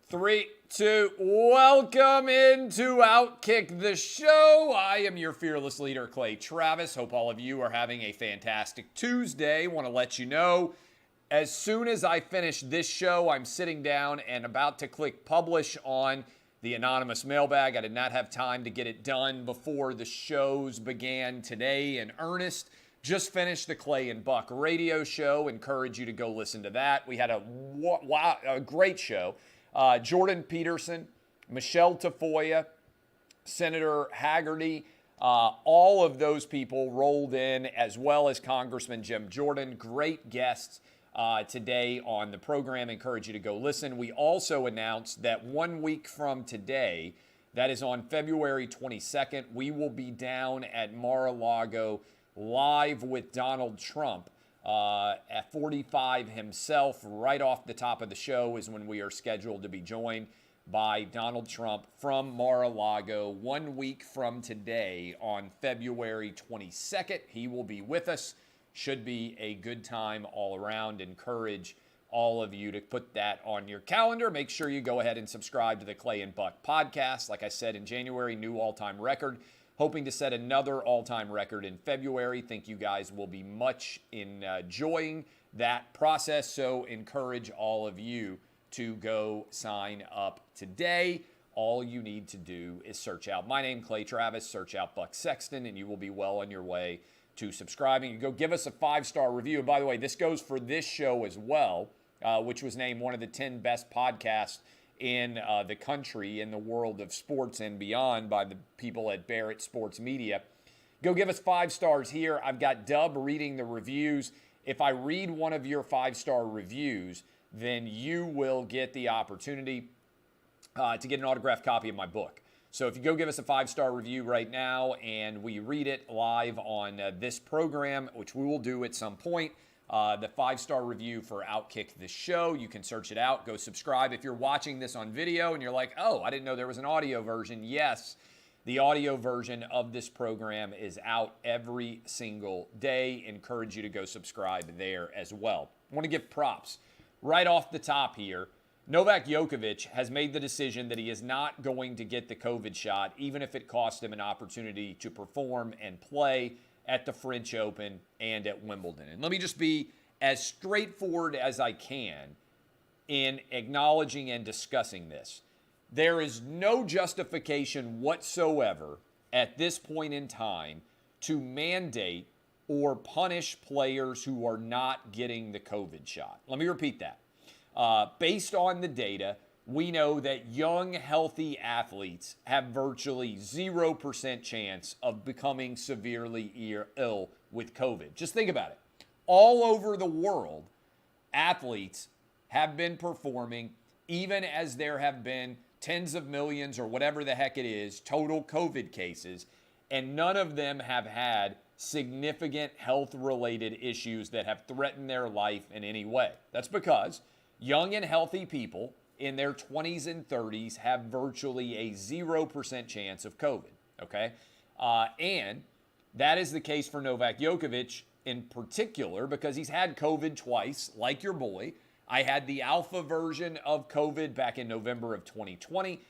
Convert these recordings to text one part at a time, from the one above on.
3, 2, welcome into Outkick the Show. I am your fearless leader, Clay Travis. Hope all of you are having a fantastic Tuesday. Want to let you know, as soon as I finish this show, I'm sitting down and about to click publish on the anonymous mailbag. I did not have time to get it done before the shows began today in earnest. Just finished the Clay and Buck radio show. Encourage you to go listen to that. We had a great show. Jordan Peterson, Michelle Tafoya, Senator Haggerty, all of those people rolled in, as well as Congressman Jim Jordan. Great guests today on the program. Encourage you to go listen. We also announced that 1 week from today, that is on February 22nd, we will be down at Mar-a-Lago live with Donald Trump. At 45 himself, right off the top of the show is when we are scheduled to be joined by Donald Trump from Mar-a-Lago 1 week from today on February 22nd. He will be with us. Should be a good time all around. Encourage all of you to put that on your calendar. Make sure you go ahead and subscribe to the Clay and Buck podcast. Like I said, in January, new all-time record. Hoping to set another all-time record in February. Think you guys will be much enjoying that process. So encourage all of you to go sign up today. All you need to do is search out my name, Clay Travis, search out Buck Sexton, and you will be well on your way to subscribing. You go give us a 5-star review. And by the way, this goes for this show as well, which was named one of the 10 best podcasts in the country, in the world of sports and beyond by the people at Barrett Sports Media. Go give us 5 stars here. I've got Dub reading the reviews. If I read one of your 5-star reviews, then you will get the opportunity to get an autographed copy of my book. So if you go give us a 5-star review right now and we read it live on this program, which we will do at some point, the 5-star review for Outkick the Show. You can search it out. Go subscribe. If you're watching this on video and you're like, oh, I didn't know there was an audio version. Yes, the audio version of this program is out every single day. Encourage you to go subscribe there as well. I want to give props right off the top here. Novak Djokovic has made the decision that he is not going to get the COVID shot, even if it costs him an opportunity to perform and play at the French Open and at Wimbledon. And let me just be as straightforward as I can in acknowledging and discussing this. There is no justification whatsoever at this point in time to mandate or punish players who are not getting the COVID shot. Let me repeat that. Based on the data, we know that young, healthy athletes have virtually 0% chance of becoming severely ill with COVID. Just think about it. All over the world, athletes have been performing, even as there have been tens of millions or whatever the heck it is, total COVID cases, and none of them have had significant health-related issues that have threatened their life in any way. That's because young and healthy people in their 20s and 30s have virtually a 0% chance of COVID, okay? And that is the case for Novak Djokovic in particular because he's had COVID twice, like your boy. I had the alpha version of COVID back in November of 2020.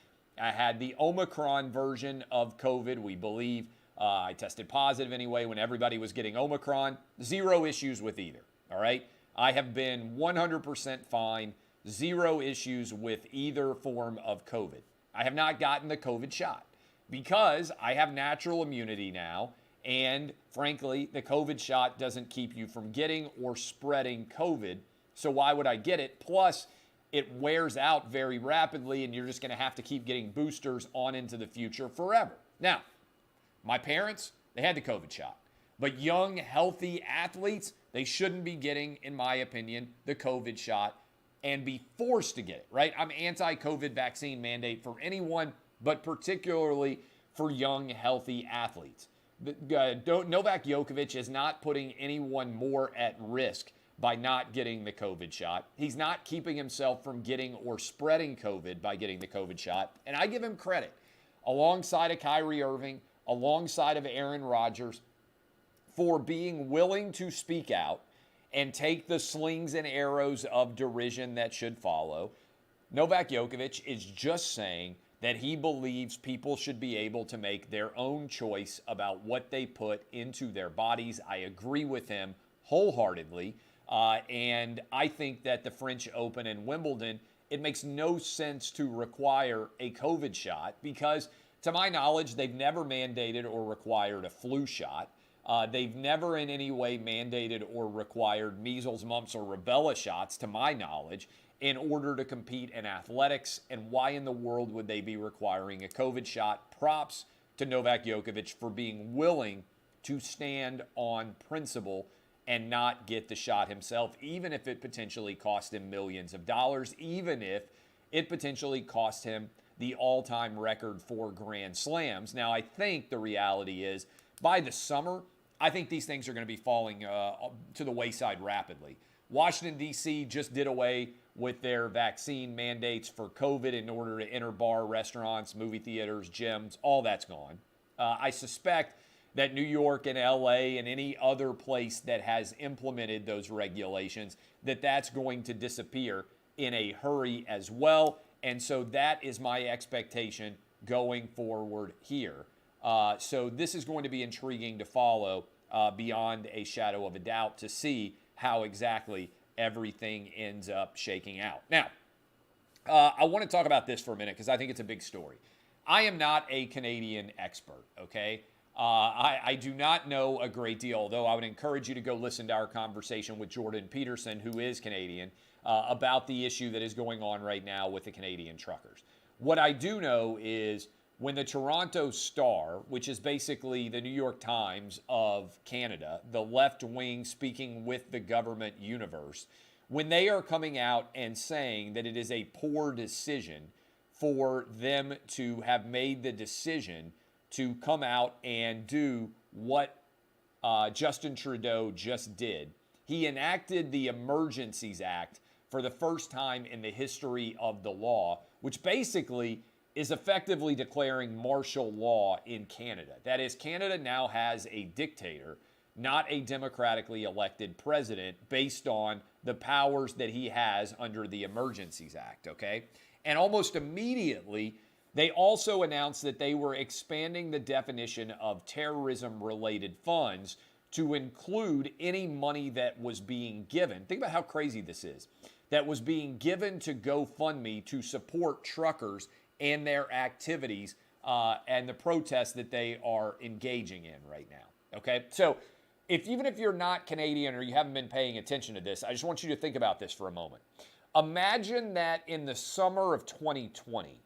I had the Omicron version of COVID, we believe. I tested positive anyway when everybody was getting Omicron. 0 issues with either, all right? I have been 100% fine. 0 issues with either form of COVID. I have not gotten the COVID shot because I have natural immunity now, and frankly, the COVID shot doesn't keep you from getting or spreading COVID, so why would I get it? Plus, it wears out very rapidly, and you're just going to have to keep getting boosters on into the future forever. Now, my parents, they had the COVID shot, but young, healthy athletes, they shouldn't be getting, in my opinion, the COVID shot and be forced to get it, right? I'm anti-COVID vaccine mandate for anyone, but particularly for young, healthy athletes. Novak Djokovic is not putting anyone more at risk by not getting the COVID shot. He's not keeping himself from getting or spreading COVID by getting the COVID shot. And I give him credit. Alongside of Kyrie Irving, alongside of Aaron Rodgers, for being willing to speak out and take the slings and arrows of derision that should follow. Novak Djokovic is just saying that he believes people should be able to make their own choice about what they put into their bodies. I agree with him wholeheartedly. And I think that the French Open and Wimbledon, it makes no sense to require a COVID shot because, to my knowledge, they've never mandated or required a flu shot. They've never in any way mandated or required measles, mumps, or rubella shots, to my knowledge, in order to compete in athletics. And why in the world would they be requiring a COVID shot? Props to Novak Djokovic for being willing to stand on principle and not get the shot himself, even if it potentially cost him millions of dollars, even if it potentially cost him the all-time record for Grand Slams. Now, I think the reality is, by the summer, I think these things are going to be falling to the wayside rapidly. Washington, D.C. just did away with their vaccine mandates for COVID in order to enter bar, restaurants, movie theaters, gyms. All that's gone. I suspect that New York and LA and any other place that has implemented those regulations, that's going to disappear in a hurry as well. And so that is my expectation going forward here. So this is going to be intriguing to follow beyond a shadow of a doubt to see how exactly everything ends up shaking out. Now, I want to talk about this for a minute because I think it's a big story. I am not a Canadian expert, okay? I do not know a great deal, although I would encourage you to go listen to our conversation with Jordan Peterson, who is Canadian, about the issue that is going on right now with the Canadian truckers. What I do know is when the Toronto Star, which is basically the New York Times of Canada, the left wing speaking with the government universe, when they are coming out and saying that it is a poor decision for them to have made the decision to come out and do what Justin Trudeau just did. He enacted the Emergencies Act for the first time in the history of the law, which basically is effectively declaring martial law in Canada. That is, Canada now has a dictator, not a democratically elected president, based on the powers that he has under the Emergencies Act, okay? And almost immediately, they also announced that they were expanding the definition of terrorism-related funds to include any money that was being given. Think about how crazy this is. That was being given to GoFundMe to support truckers and their activities and the protests that they are engaging in right now. Okay? So even if you're not Canadian or you haven't been paying attention to this, I just want you to think about this for a moment. Imagine that in the summer of 2020,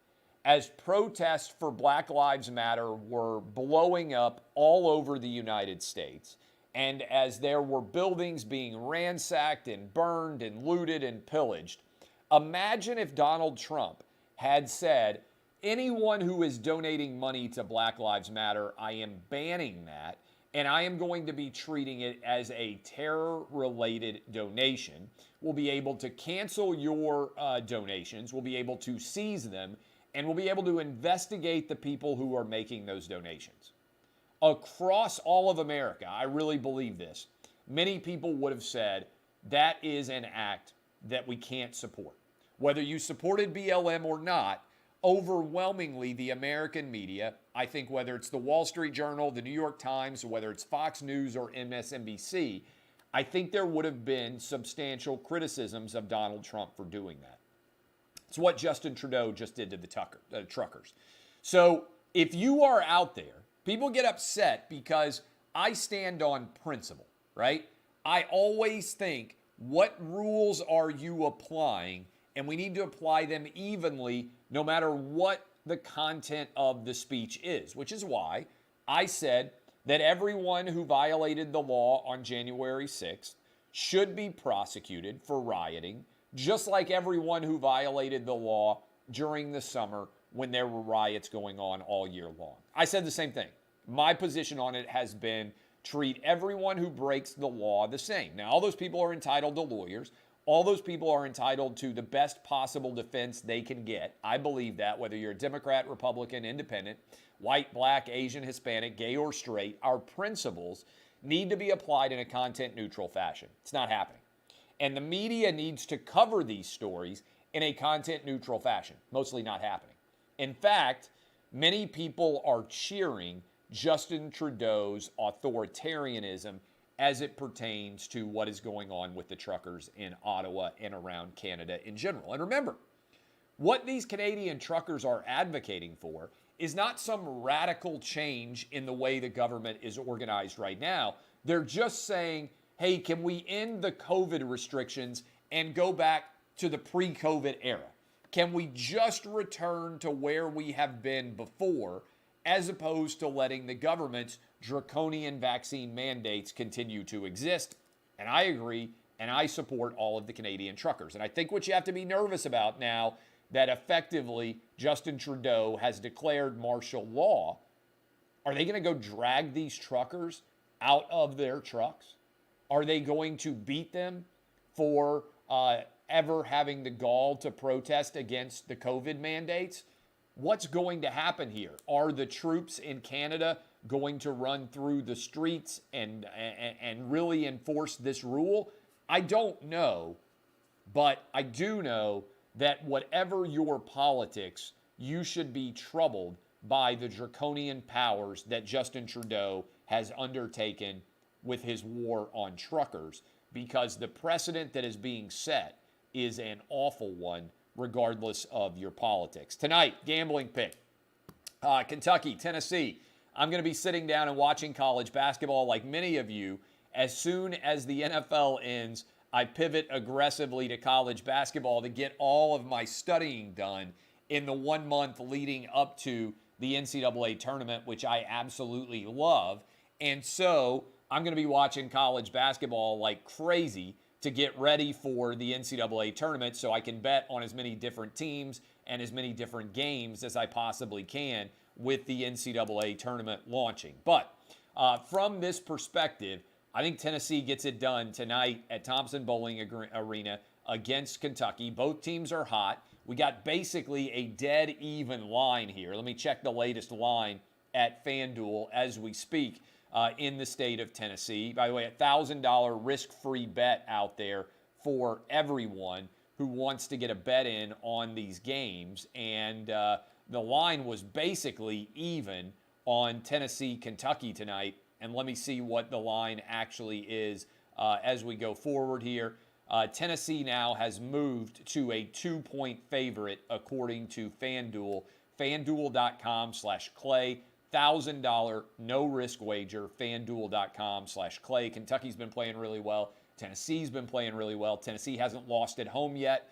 as protests for Black Lives Matter were blowing up all over the United States, and as there were buildings being ransacked and burned and looted and pillaged, imagine if Donald Trump had said, anyone who is donating money to Black Lives Matter, I am banning that, and I am going to be treating it as a terror-related donation. We'll be able to cancel your donations. We'll be able to seize them, and we'll be able to investigate the people who are making those donations. Across all of America, I really believe this, many people would have said that is an act that we can't support. Whether you supported BLM or not, overwhelmingly the American media, I think whether it's the Wall Street Journal, the New York Times, whether it's Fox News or MSNBC, I think there would have been substantial criticisms of Donald Trump for doing that. It's what Justin Trudeau just did to the truckers. So if you are out there, people get upset because I stand on principle, right? I always think, what rules are you applying? And we need to apply them evenly no matter what the content of the speech is, which is why I said that everyone who violated the law on January 6th should be prosecuted for rioting, just like everyone who violated the law during the summer when there were riots going on all year long. I said the same thing. My position on it has been treat everyone who breaks the law the same. Now, all those people are entitled to lawyers. All those people are entitled to the best possible defense they can get. I believe that, whether you're a Democrat, Republican, Independent, white, black, Asian, Hispanic, gay, or straight, our principles need to be applied in a content-neutral fashion. It's not happening. And the media needs to cover these stories in a content-neutral fashion. Mostly not happening. In fact, many people are cheering Justin Trudeau's authoritarianism as it pertains to what is going on with the truckers in Ottawa and around Canada in general. And remember, what these Canadian truckers are advocating for is not some radical change in the way the government is organized right now. They're just saying, hey, can we end the COVID restrictions and go back to the pre-COVID era? Can we just return to where we have been before, as opposed to letting the government's draconian vaccine mandates continue to exist? And I agree, and I support all of the Canadian truckers. And I think what you have to be nervous about now, that effectively Justin Trudeau has declared martial law, are they going to go drag these truckers out of their trucks? Are they going to beat them for ever having the gall to protest against the COVID mandates? What's going to happen here? Are the troops in Canada going to run through the streets and really enforce this rule? I don't know, but I do know that whatever your politics, you should be troubled by the draconian powers that Justin Trudeau has undertaken with his war on truckers, because the precedent that is being set is an awful one, regardless of your politics. Tonight, gambling pick, Kentucky, Tennessee. I'm going to be sitting down and watching college basketball like many of you. As soon as the NFL ends, I pivot aggressively to college basketball to get all of my studying done in the 1 month leading up to the NCAA tournament, which I absolutely love. And so I'm going to be watching college basketball like crazy to get ready for the NCAA tournament so I can bet on as many different teams and as many different games as I possibly can with the NCAA tournament launching. But from this perspective, I think Tennessee gets it done tonight at Thompson Bowling Arena against Kentucky. Both teams are hot. We got basically a dead even line here. Let me check the latest line at FanDuel as we speak in the state of Tennessee. By the way, a $1,000 risk-free bet out there for everyone who wants to get a bet in on these games. And the line was basically even on Tennessee-Kentucky tonight. And let me see what the line actually is as we go forward here. Tennessee now has moved to a 2-point favorite according to FanDuel. FanDuel.com/Clay. $1,000 no risk wager. FanDuel.com/Clay. Kentucky's been playing really well. Tennessee's been playing really well. Tennessee hasn't lost at home yet.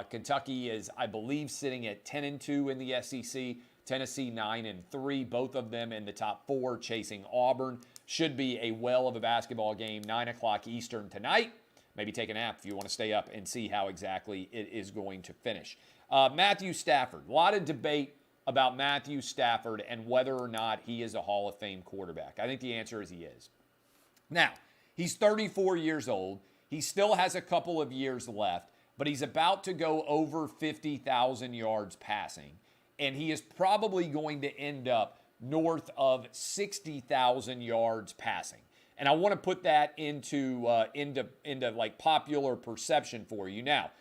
Kentucky is, I believe, sitting at 10-2 in the SEC. Tennessee 9-3, both of them in the top 4, chasing Auburn. Should be a well of a basketball game, 9 o'clock Eastern tonight. Maybe take a nap if you want to stay up and see how exactly it is going to finish. Matthew Stafford. A lot of debate about Matthew Stafford and whether or not he is a Hall of Fame quarterback. I think the answer is he is. Now, he's 34 years old. He still has a couple of years left, but he's about to go over 50,000 yards passing, and he is probably going to end up north of 60,000 yards passing. And I want to put that into like popular perception for you. Now,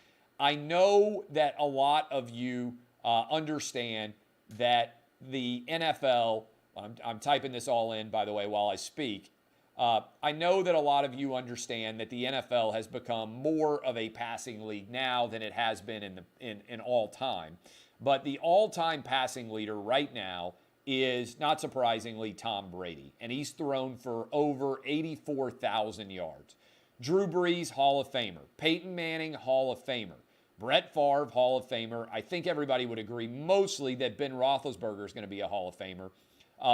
I know that a lot of you understand that the NFL, I'm typing this all in, by the way, while I speak. I know that a lot of you understand that the NFL has become more of a passing league now than it has been in all time. But the all-time passing leader right now is, not surprisingly, Tom Brady. And he's thrown for over 84,000 yards. Drew Brees, Hall of Famer. Peyton Manning, Hall of Famer. Brett Favre, Hall of Famer. I think everybody would agree mostly that Ben Roethlisberger is going to be a Hall of Famer.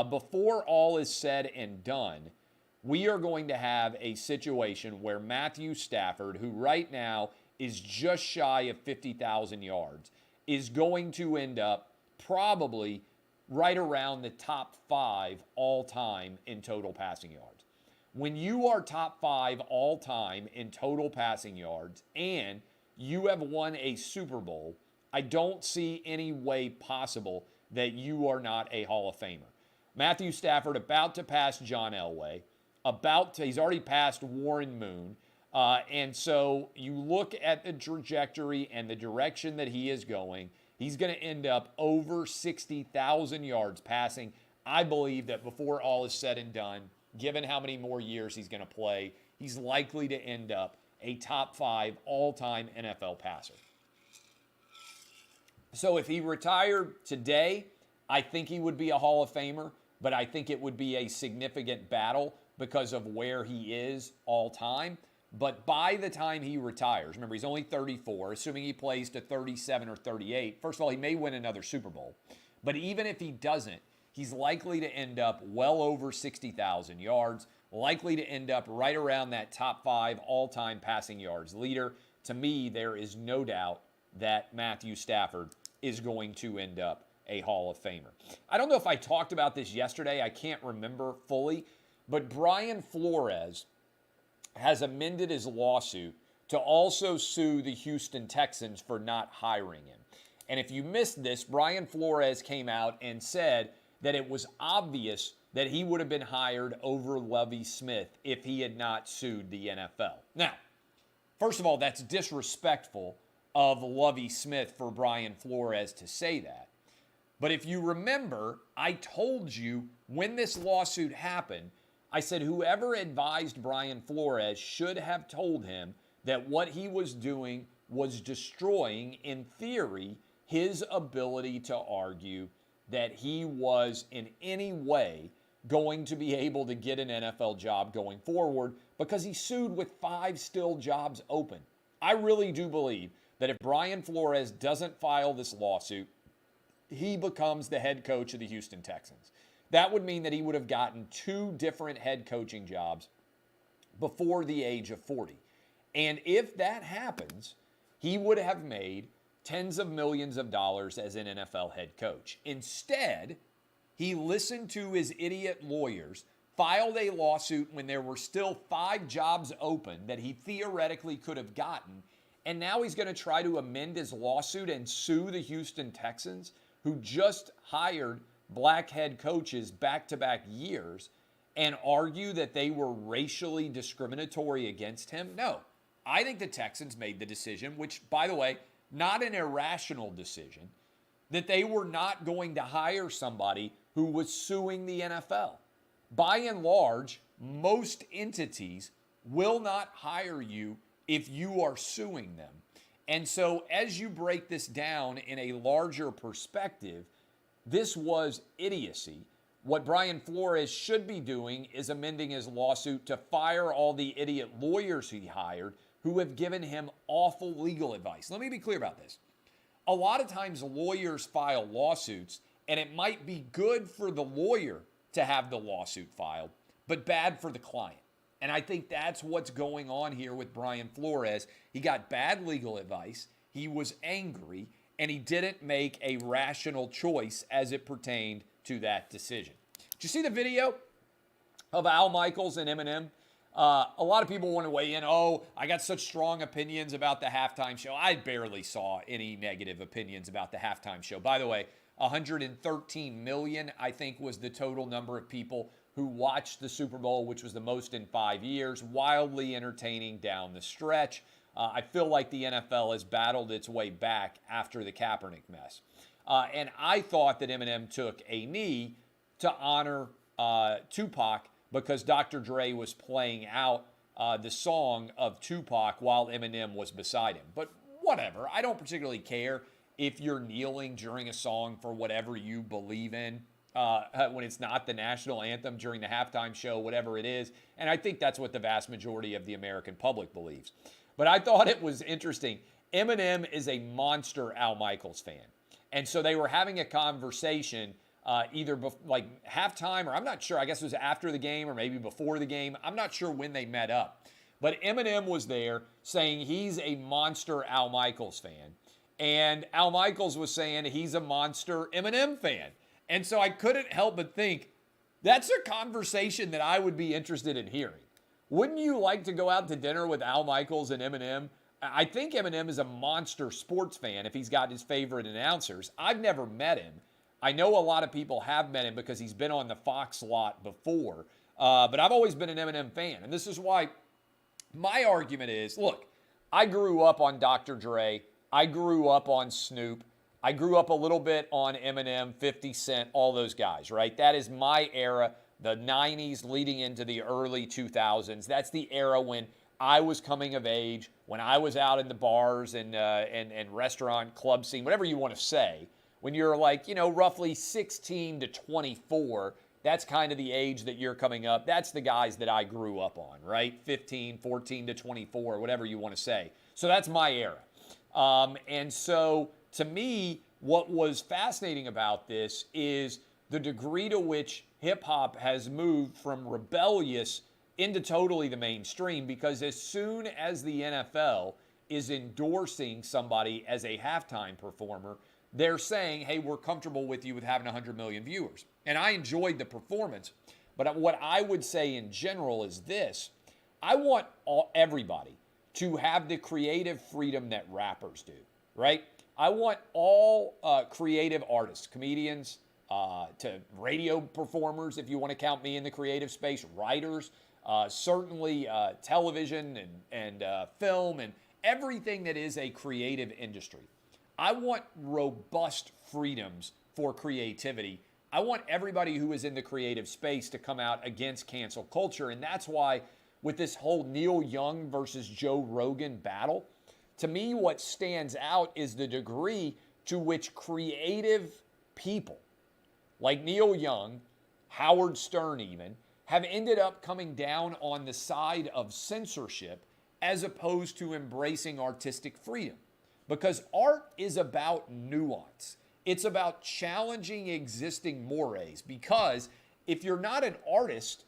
Before all is said and done, we are going to have a situation where Matthew Stafford, who right now is just shy of 50,000 yards, is going to end up probably right around the top 5 all-time in total passing yards. When you are top 5 all-time in total passing yards and you have won a Super Bowl, I don't see any way possible that you are not a Hall of Famer. Matthew Stafford about to pass John Elway. He's already passed Warren Moon. And so you look at the trajectory and the direction that he is going, he's going to end up over 60,000 yards passing. I believe that before all is said and done, given how many more years he's going to play, he's likely to end up a top 5 all-time NFL passer. So if he retired today, I think he would be a Hall of Famer, but I think it would be a significant battle because of where he is all time. But by the time he retires, remember, he's only 34, assuming he plays to 37 or 38. First of all, he may win another Super Bowl. But even if he doesn't, he's likely to end up well over 60,000 yards, likely to end up right around that top 5 all-time passing yards leader. To me, there is no doubt that Matthew Stafford is going to end up a Hall of Famer. I don't know if I talked about this yesterday. I can't remember fully. But Brian Flores has amended his lawsuit to also sue the Houston Texans for not hiring him. And if you missed this, Brian Flores came out and said that it was obvious that he would have been hired over Lovie Smith if he had not sued the NFL. Now, first of all, that's disrespectful of Lovie Smith for Brian Flores to say that. But if you remember, I told you when this lawsuit happened, I said whoever advised Brian Flores should have told him that what he was doing was destroying, in theory, his ability to argue that he was in any way going to be able to get an NFL job going forward because he sued with 5 still jobs open. I really do believe that if Brian Flores doesn't file this lawsuit, he becomes the head coach of the Houston Texans. That would mean that he would have gotten 2 different head coaching jobs before the age of 40. And if that happens, he would have made tens of millions of dollars as an NFL head coach. Instead, he listened to his idiot lawyers, filed a lawsuit when there were still 5 jobs open that he theoretically could have gotten, and now he's going to try to amend his lawsuit and sue the Houston Texans, who just hired black head coaches back-to-back years, and argue that they were racially discriminatory against him? No. I think the Texans made the decision, which, by the way, not an irrational decision, that they were not going to hire somebody who was suing the NFL. By and large, most entities will not hire you if you are suing them. And so as you break this down in a larger perspective, this was idiocy. What Brian Flores should be doing is amending his lawsuit to fire all the idiot lawyers he hired who have given him awful legal advice. Let me be clear about this. A lot of times lawyers file lawsuits, and it might be good for the lawyer to have the lawsuit filed, but bad for the client. And I think that's what's going on here with Brian Flores. He got bad legal advice, he was angry, and he didn't make a rational choice as it pertained to that decision. Did you see the video of Al Michaels and Eminem? A lot of people want to weigh in, oh, I got such strong opinions about the halftime show. I barely saw any negative opinions about the halftime show. By the way, 113 million, I think, was the total number of people who watched the Super Bowl, which was the most in 5 years. Wildly entertaining down the stretch. I feel like the NFL has battled its way back after the Kaepernick mess. And I thought that Eminem took a knee to honor Tupac because Dr. Dre was playing out the song of Tupac while Eminem was beside him. But whatever. I don't particularly care if you're kneeling during a song for whatever you believe in. When it's not the national anthem during the halftime show, whatever it is. And I think that's what the vast majority of the American public believes. But I thought it was interesting. Eminem is a monster Al Michaels fan. And so they were having a conversation either like halftime, or I'm not sure. I guess it was after the game or maybe before the game. I'm not sure when they met up. But Eminem was there saying he's a monster Al Michaels fan. And Al Michaels was saying he's a monster Eminem fan. And so I couldn't help but think, that's a conversation that I would be interested in hearing. Wouldn't you like to go out to dinner with Al Michaels and Eminem? I think Eminem is a monster sports fan if he's got his favorite announcers. I've never met him. I know a lot of people have met him because he's been on the Fox lot before. But I've always been an Eminem fan. And this is why My argument is, look, I grew up on Dr. Dre. I grew up on Snoop. I grew up a little bit on Eminem, 50 Cent, all those guys, right? That is my era, the 90s leading into the early 2000s. That's the era when I was coming of age, when I was out in the bars and restaurant club scene, whatever you want to say. When you're like, roughly 16 to 24, that's kind of the age that you're coming up. That's the guys that I grew up on, right? 15, 14 to 24, whatever you want to say. So that's my era. And so to me, what was fascinating about this is the degree to which hip-hop has moved from rebellious into totally the mainstream, because as soon as the NFL is endorsing somebody as a halftime performer, they're saying, hey, we're comfortable with you with having 100 million viewers. And I enjoyed the performance. But what I would say in general is this. I want everybody to have the creative freedom that rappers do, right? I want all creative artists, comedians, to radio performers, if you want to count me in the creative space, writers, certainly television and film and everything that is a creative industry. I want robust freedoms for creativity. I want everybody who is in the creative space to come out against cancel culture. And that's why with this whole Neil Young versus Joe Rogan battle, to me what stands out is the degree to which creative people like Neil Young, Howard Stern even, have ended up coming down on the side of censorship as opposed to embracing artistic freedom. Because art is about nuance. It's about challenging existing mores. Because if you're not an artist,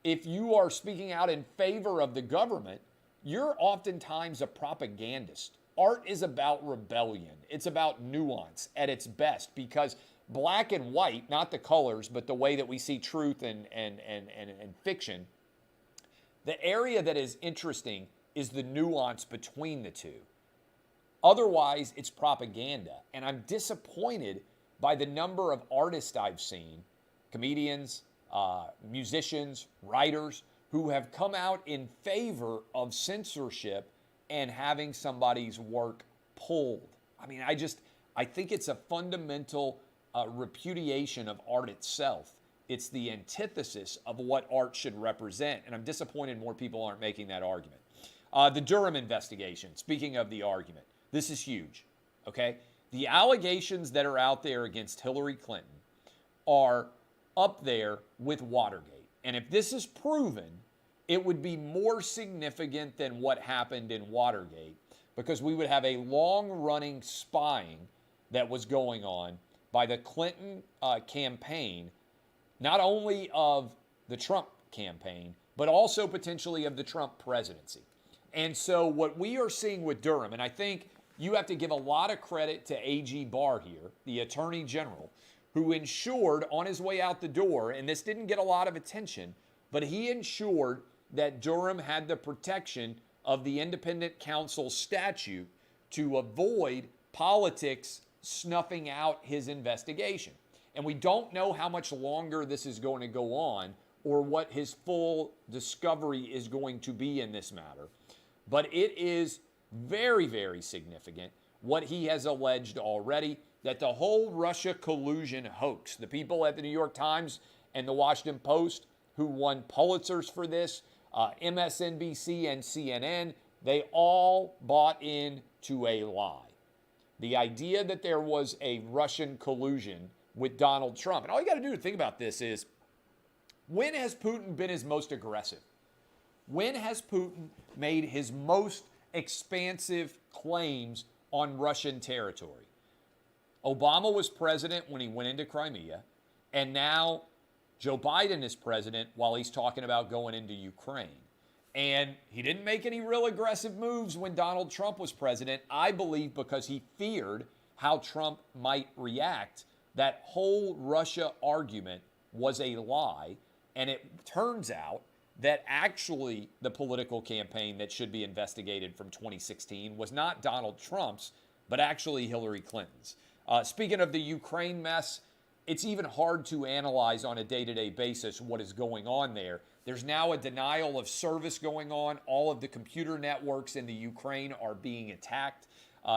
if you are speaking out in favor of the government, you're oftentimes a propagandist. Art is about rebellion. It's about nuance at its best, because black and white, not the colors, but the way that we see truth and fiction, the area that is interesting is the nuance between the two. Otherwise, it's propaganda. And I'm disappointed by the number of artists I've seen, comedians, musicians, writers, who have come out in favor of censorship and having somebody's work pulled. I mean, I think it's a fundamental repudiation of art itself. It's the antithesis of what art should represent. And I'm disappointed more people aren't making that argument. The Durham investigation, speaking of the argument, this is huge, okay? The allegations that are out there against Hillary Clinton are up there with Watergate. And if this is proven, it would be more significant than what happened in Watergate, because we would have a long-running spying that was going on by the Clinton campaign, not only of the Trump campaign, but also potentially of the Trump presidency. And so what we are seeing with Durham, and I think you have to give a lot of credit to AG Barr here, the Attorney General, who ensured on his way out the door, and this didn't get a lot of attention, but he ensured that Durham had the protection of the independent counsel statute to avoid politics snuffing out his investigation. And we don't know how much longer this is going to go on or what his full discovery is going to be in this matter. But it is very, very significant what he has alleged already, that the whole Russia collusion hoax, the people at the New York Times and the Washington Post who won Pulitzers for this, MSNBC and CNN, they all bought into a lie. The idea that there was a Russian collusion with Donald Trump. And all you got to do to think about this is, when has Putin been his most aggressive? When has Putin made his most expansive claims on Russian territory? Obama was president when he went into Crimea, and now Joe Biden is president while he's talking about going into Ukraine. And he didn't make any real aggressive moves when Donald Trump was president, I believe because he feared how Trump might react. That whole Russia argument was a lie, and it turns out that actually the political campaign that should be investigated from 2016 was not Donald Trump's, but actually Hillary Clinton's. Speaking of the Ukraine mess, it's even hard to analyze on a day-to-day basis what is going on there. There's now a denial of service going on. All of the computer networks in the Ukraine are being attacked.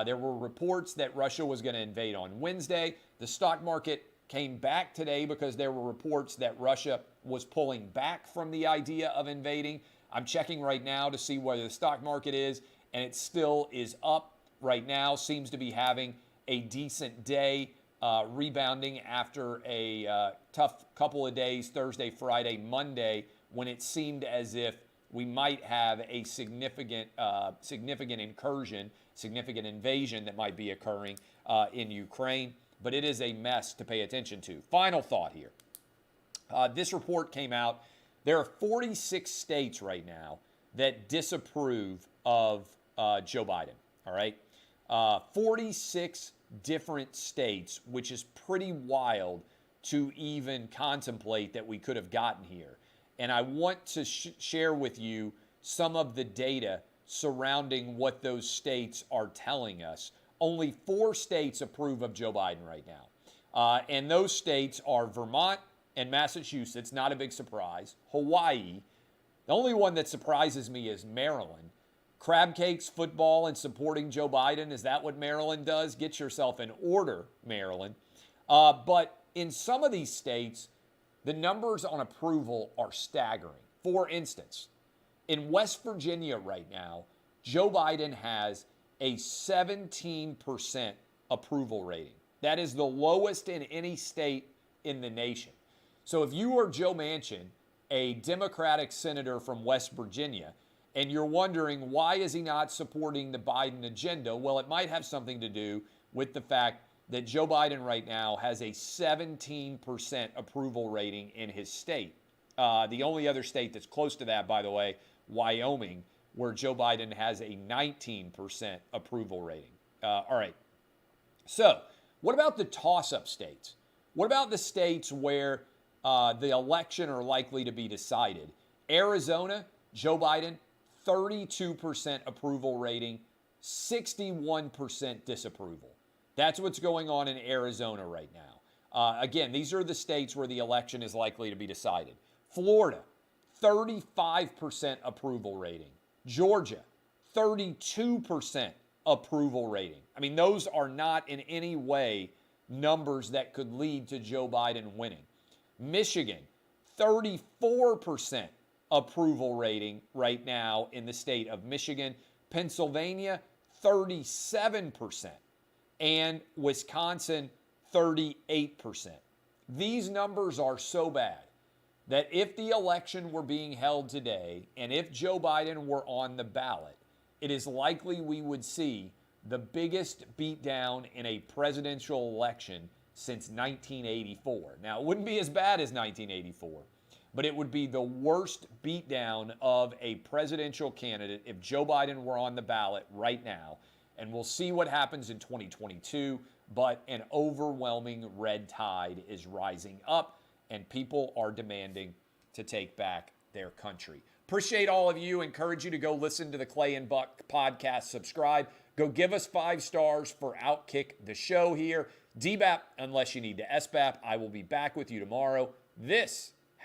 There were reports that Russia was going to invade on Wednesday. The stock market came back today because there were reports that Russia was pulling back from the idea of invading. I'm checking right now to see where the stock market is, and it still is up right now. Seems to be having a decent day, rebounding after a tough couple of days, Thursday, Friday, Monday, when it seemed as if we might have a significant incursion, significant invasion that might be occurring in Ukraine. But it is a mess to pay attention to. Final thought here. This report came out. There are 46 states right now that disapprove of Joe Biden. All right? 46 different states, which is pretty wild to even contemplate that we could have gotten here. And I want to share with you some of the data surrounding what those states are telling us. Only 4 states approve of Joe Biden right now. And those states are Vermont and Massachusetts, not a big surprise. Hawaii. The only one that surprises me is Maryland. Crab cakes, football, and supporting Joe Biden. Is that what Maryland does? Get yourself in order, Maryland. But in some of these states, the numbers on approval are staggering. For instance, in West Virginia right now, Joe Biden has a 17% approval rating. That is the lowest in any state in the nation. So if you are Joe Manchin, a Democratic senator from West Virginia, and you're wondering why is he not supporting the Biden agenda, well, it might have something to do with the fact that Joe Biden right now has a 17% approval rating in his state. The only other state that's close to that, by the way, Wyoming, where Joe Biden has a 19% approval rating. All right. So what about the toss-up states? What about the states where the election are likely to be decided? Arizona, Joe Biden, 32% approval rating, 61% disapproval. That's what's going on in Arizona right now. Again, these are the states where the election is likely to be decided. Florida, 35% approval rating. Georgia, 32% approval rating. I mean, those are not in any way numbers that could lead to Joe Biden winning. Michigan, 34% approval rating right now in the state of Michigan. Pennsylvania, 37%. And Wisconsin, 38%. These numbers are so bad that if the election were being held today and if Joe Biden were on the ballot, it is likely we would see the biggest beatdown in a presidential election since 1984. Now, it wouldn't be as bad as 1984, but it would be the worst beatdown of a presidential candidate if Joe Biden were on the ballot right now. And we'll see what happens in 2022, but an overwhelming red tide is rising up, and people are demanding to take back their country. Appreciate all of you. Encourage you to go listen to the Clay and Buck podcast. Subscribe. Go give us 5 stars for Outkick the Show here. DBAP, unless you need to SBAP. I will be back with you tomorrow. This